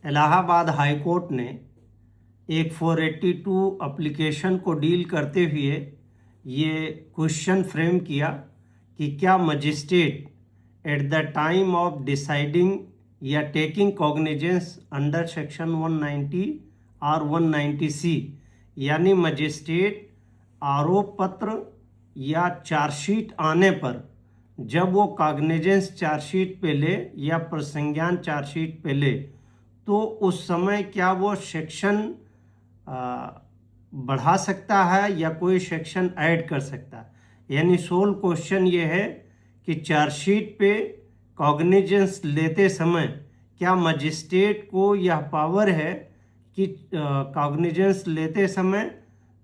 Allahabad high court ने एक 482 application को डील करते हुए ये क्वेश्चन फ्रेम किया कि क्या magistrate at the time of deciding या टेकिंग कॉग्निजेंस अंडर सेक्शन 190 और 190 सी यानी मजिस्ट्रेट आरोप पत्र या चार्जशीट आने पर जब वो कॉग्निजेंस चार्जशीट पे ले या प्रसंज्ञान चार्जशीट पे ले तो उस समय क्या वो सेक्शन बढ़ा सकता है या कोई सेक्शन ऐड कर सकता है। यानी सोल क्वेश्चन ये है कि चार्जशीट पे कॉग्निजेंस लेते समय क्या मजिस्ट्रेट को यह पावर है कि कॉग्निजेंस लेते समय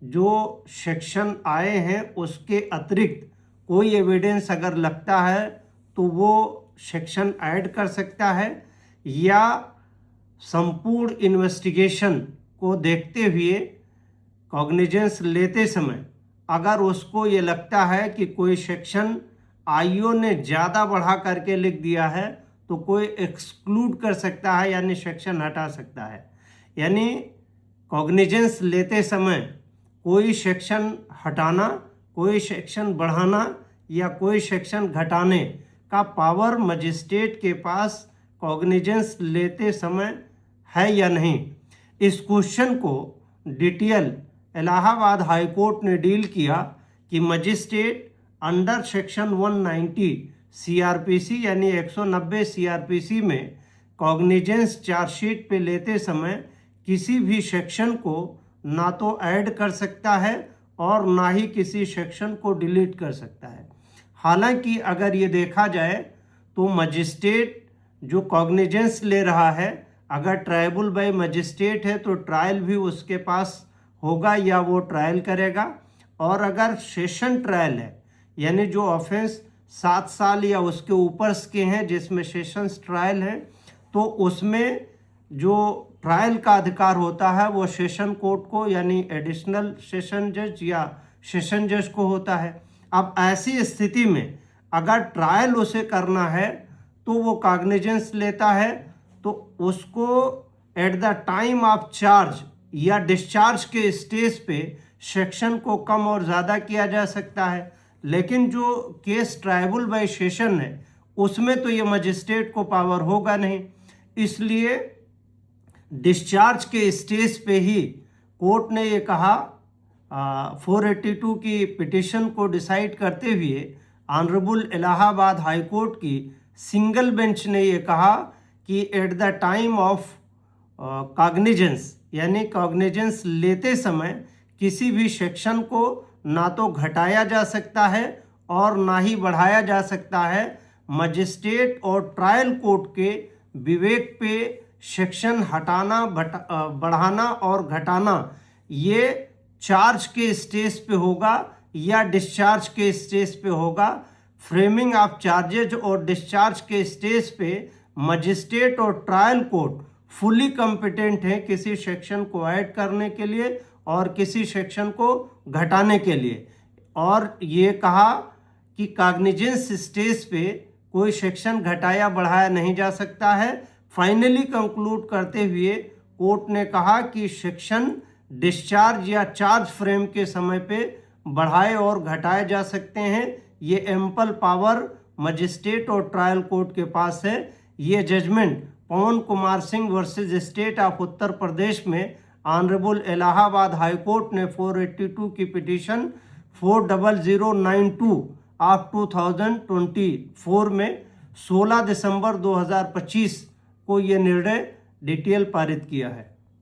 जो सेक्शन आए हैं उसके अतिरिक्त कोई एविडेंस अगर लगता है तो वो सेक्शन ऐड कर सकता है, या संपूर्ण इन्वेस्टिगेशन को देखते हुए कॉग्निजेंस लेते समय अगर उसको ये लगता है कि कोई सेक्शन आईओ ने ज़्यादा बढ़ा करके लिख दिया है तो कोई एक्सक्लूड कर सकता है यानी सेक्शन हटा सकता है। यानी कॉग्निजेंस लेते समय कोई सेक्शन हटाना, कोई सेक्शन बढ़ाना या कोई सेक्शन घटाने का पावर मजिस्ट्रेट के पास कॉग्निजेंस लेते समय है या नहीं। इस क्वेश्चन को डिटेल इलाहाबाद हाई कोर्ट ने डील किया कि मजिस्ट्रेट अंडर सेक्शन 190 सीआरपीसी यानी 190 सीआरपीसी में कॉग्निजेंस चार्जशीट पे लेते समय किसी भी सेक्शन को ना तो ऐड कर सकता है और ना ही किसी सेक्शन को डिलीट कर सकता है। हालांकि अगर ये देखा जाए तो मजिस्ट्रेट जो कॉग्निजेंस ले रहा है अगर ट्रायबल बाय मजिस्ट्रेट है तो ट्रायल भी उसके पास होगा या वो ट्रायल करेगा, और अगर सेशन ट्रायल है यानी जो ऑफेंस 7 साल या उसके ऊपर के हैं जिसमें सेशंस ट्रायल है तो उसमें जो ट्रायल का अधिकार होता है वो सेशन कोर्ट को यानी एडिशनल सेशन जज या सेशन जज को होता है। अब ऐसी स्थिति में अगर ट्रायल उसे करना है तो वो कॉग्निजेंस लेता है तो उसको at the time of charge या डिस्चार्ज के स्टेज पे सेक्शन को कम और ज़्यादा किया जा सकता है, लेकिन जो केस ट्रायबल बाय सेशन है उसमें तो ये मजिस्ट्रेट को पावर होगा नहीं। इसलिए डिस्चार्ज के स्टेज पे ही कोर्ट ने ये कहा 482 की पिटीशन को डिसाइड करते हुए ऑनरेबल इलाहाबाद हाई कोर्ट की सिंगल बेंच ने ये कहा कि at the time of cognizance यानी कॉग्निजेंस लेते समय किसी भी सेक्शन को ना तो घटाया जा सकता है और ना ही बढ़ाया जा सकता है। मजिस्ट्रेट और ट्रायल कोर्ट के विवेक पे सेक्शन हटाना, बढ़ाना और घटाना ये चार्ज के स्टेज पे होगा या डिस्चार्ज के स्टेज पे होगा। फ्रेमिंग ऑफ चार्जेज और डिस्चार्ज के स्टेज पे मजिस्ट्रेट और ट्रायल कोर्ट फुली कॉम्पिटेंट हैं किसी सेक्शन को ऐड करने के लिए और किसी सेक्शन को घटाने के लिए, और ये कहा कि कॉग्निजेंस स्टेज पे कोई सेक्शन घटाया बढ़ाया नहीं जा सकता है। फाइनली कंक्लूड करते हुए कोर्ट ने कहा कि सेक्शन डिस्चार्ज या चार्ज फ्रेम के समय पे बढ़ाए और घटाए जा सकते हैं। ये एम्पल पावर मजिस्ट्रेट और ट्रायल कोर्ट के पास है। ये judgement Pawan Kumar Singh versus state of Uttar Pradesh में ऑनरेबल इलाहाबाद हाई कोर्ट ने 482 की पिटीशन 40092 ऑफ 2024 में 16 दिसंबर 2025 को ये निर्णय डिटेल पारित किया है।